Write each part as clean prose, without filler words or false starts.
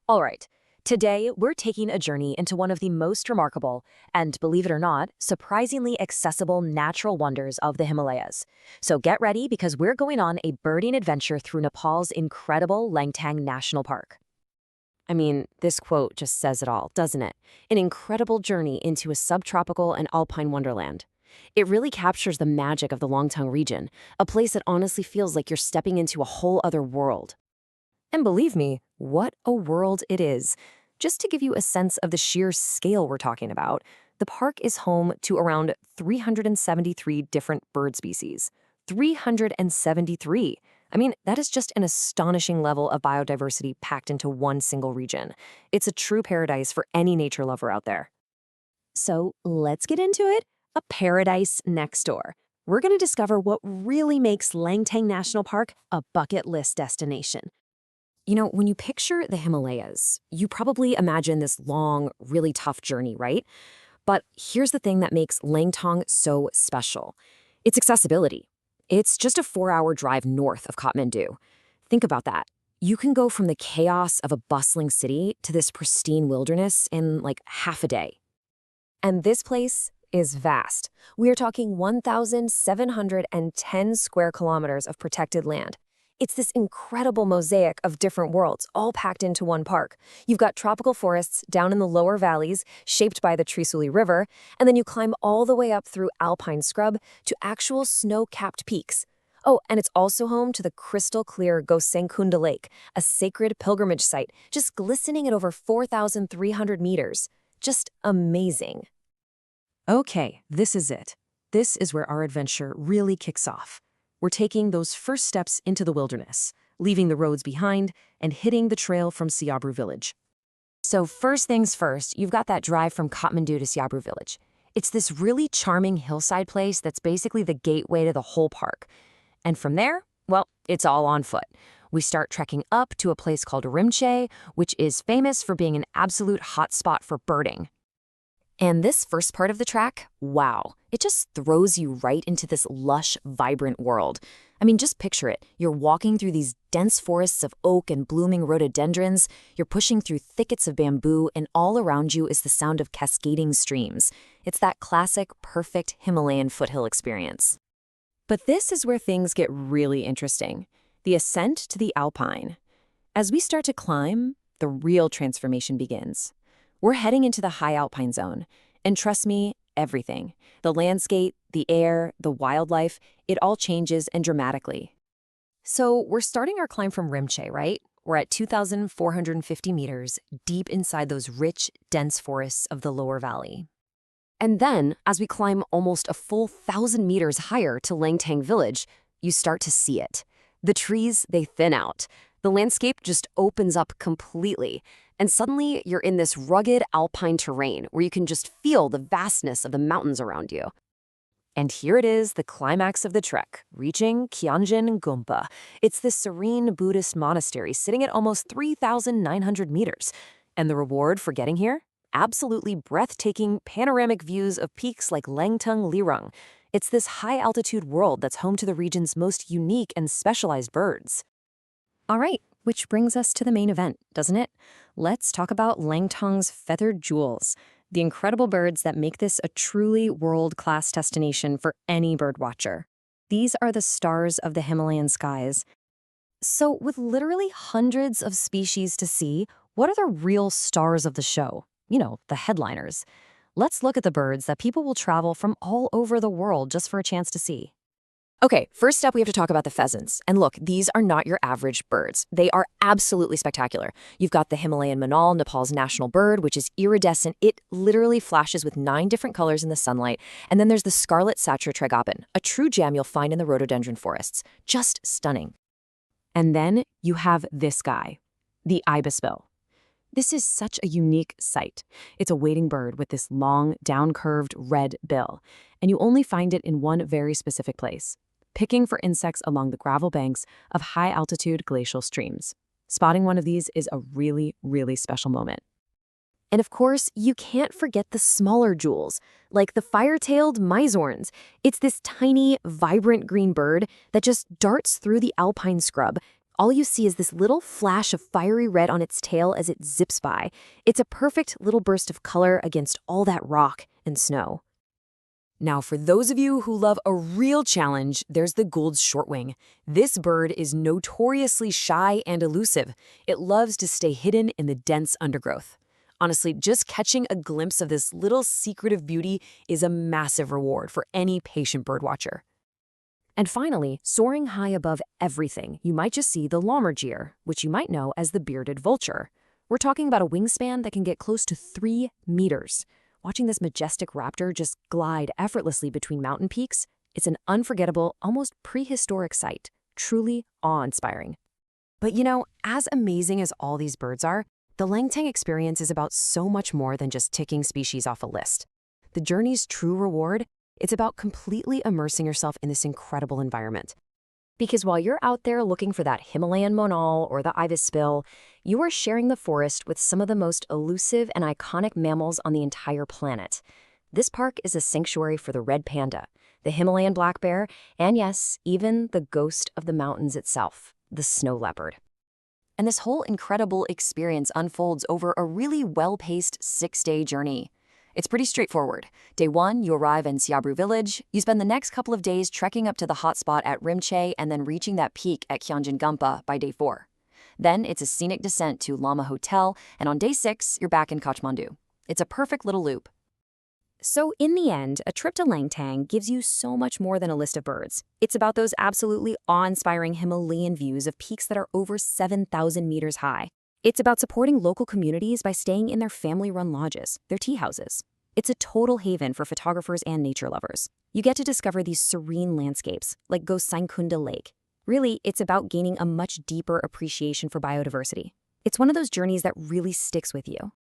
All right, today we're taking a journey into one of the most remarkable and, believe it or not, surprisingly accessible natural wonders of the Himalayas. So get ready because we're going on a birding adventure through Nepal's incredible Langtang National Park. I mean, this quote just says it all, doesn't it? An incredible journey into a subtropical and alpine wonderland. It really captures the magic of the Langtang region, a place that honestly feels like you're stepping into a whole other world. And believe me, what a world it is. Just to give you a sense of the sheer scale we're talking about, the park is home to around 373 different bird species. 373. I mean, that is just an astonishing level of biodiversity packed into one single region. It's a true paradise for any nature lover out there. So let's get into it. A paradise next door. We're going to discover what really makes Langtang National Park a bucket list destination. You know, when you picture the Himalayas, you probably imagine this long, really tough journey, right? But here's the thing that makes Langtang so special. It's accessibility. It's just a 4-hour drive north of Kathmandu. Think about that. You can go from the chaos of a bustling city to this pristine wilderness in like half a day. And this place is vast. We are talking 1,710 square kilometers of protected land. It's this incredible mosaic of different worlds, all packed into one park. You've got tropical forests down in the lower valleys, shaped by the Trisuli River, and then you climb all the way up through alpine scrub to actual snow-capped peaks. Oh, and it's also home to the crystal-clear Gosainkunda Lake, a sacred pilgrimage site, just glistening at over 4,300 meters. Just amazing. Okay, this is it. This is where our adventure really kicks off. We're taking those first steps into the wilderness, leaving the roads behind and hitting the trail from Siabru village. So first things first, you've got that drive from Kathmandu to Siabru village. It's this really charming hillside place that's basically the gateway to the whole park. And from there, well, it's all on foot. We start trekking up to a place called Rimche, which is famous for being an absolute hotspot for birding. And this first part of the track, wow, it just throws you right into this lush, vibrant world. I mean, just picture it. You're walking through these dense forests of oak and blooming rhododendrons, you're pushing through thickets of bamboo, and all around you is the sound of cascading streams. It's that classic, perfect Himalayan foothill experience. But this is where things get really interesting. The ascent to the alpine. As we start to climb, the real transformation begins. We're heading into the high alpine zone, and trust me, everything. The landscape, the air, the wildlife, it all changes and dramatically. So we're starting our climb from Rimche, right? We're at 2,450 meters, deep inside those rich, dense forests of the lower valley. And then, as we climb almost a full 1,000 meters higher to Langtang village, you start to see it. The trees, they thin out. The landscape just opens up completely. And suddenly, you're in this rugged alpine terrain where you can just feel the vastness of the mountains around you. And here it is, the climax of the trek, reaching Kyanjin Gumpa. It's this serene Buddhist monastery sitting at almost 3,900 meters. And the reward for getting here? Absolutely breathtaking panoramic views of peaks like Langtang Lirang. It's this high-altitude world that's home to the region's most unique and specialized birds. All right, which brings us to the main event, doesn't it? Let's talk about Langtang's feathered jewels, the incredible birds that make this a truly world-class destination for any birdwatcher. These are the stars of the Himalayan skies. So with literally hundreds of species to see, what are the real stars of the show? You know, the headliners. Let's look at the birds that people will travel from all over the world just for a chance to see. Okay, first up, we have to talk about the pheasants. And look, these are not your average birds. They are absolutely spectacular. You've got the Himalayan manal, Nepal's national bird, which is iridescent. It literally flashes with 9 different colors in the sunlight. And then there's the scarlet sacre tragopin, a true gem you'll find in the rhododendron forests. Just stunning. And then you have this guy, the ibisbill. This is such a unique sight. It's a wading bird with this long, down-curved red bill. And you only find it in one very specific place. Picking for insects along the gravel banks of high-altitude glacial streams. Spotting one of these is a really, really special moment. And of course, you can't forget the smaller jewels, like the fire-tailed misorns. It's this tiny, vibrant green bird that just darts through the alpine scrub, All you see is this little flash of fiery red on its tail as it zips by. It's a perfect little burst of color against all that rock and snow. Now, for those of you who love a real challenge, there's the Gould's shortwing. This bird is notoriously shy and elusive. It loves to stay hidden in the dense undergrowth. Honestly, just catching a glimpse of this little secretive beauty is a massive reward for any patient birdwatcher. And finally, soaring high above everything, you might just see the lammergeier, which you might know as the bearded vulture. We're talking about a wingspan that can get close to 3 meters. Watching this majestic raptor just glide effortlessly between mountain peaks, it's an unforgettable, almost prehistoric sight, truly awe-inspiring. But as amazing as all these birds are, the Langtang experience is about so much more than just ticking species off a list. The journey's true reward, it's about completely immersing yourself in this incredible environment. Because while you're out there looking for that Himalayan monal or the ibis-bill, you are sharing the forest with some of the most elusive and iconic mammals on the entire planet. This park is a sanctuary for the red panda, the Himalayan black bear, and yes, even the ghost of the mountains itself, the snow leopard. And this whole incredible experience unfolds over a really well-paced 6-day journey. It's pretty straightforward. Day 1, you arrive in Siabru village. You spend the next couple of days trekking up to the hotspot at Rimche and then reaching that peak at Gyeongjin by day 4. Then it's a scenic descent to Lama Hotel, and on day 6, you're back in Kathmandu. It's a perfect little loop. So in the end, a trip to Langtang gives you so much more than a list of birds. It's about those absolutely awe-inspiring Himalayan views of peaks that are over 7,000 meters high. It's about supporting local communities by staying in their family-run lodges, their tea houses. It's a total haven for photographers and nature lovers. You get to discover these serene landscapes, like Gosainkunda Lake. Really, it's about gaining a much deeper appreciation for biodiversity. It's one of those journeys that really sticks with you.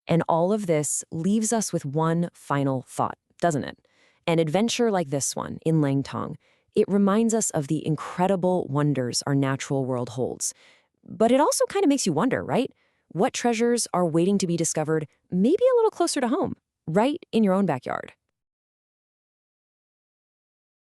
And all of this leaves us with one final thought, doesn't it? An adventure like this one in Langtang, it reminds us of the incredible wonders our natural world holds. But it also kind of makes you wonder, right? What treasures are waiting to be discovered, maybe a little closer to home, right in your own backyard?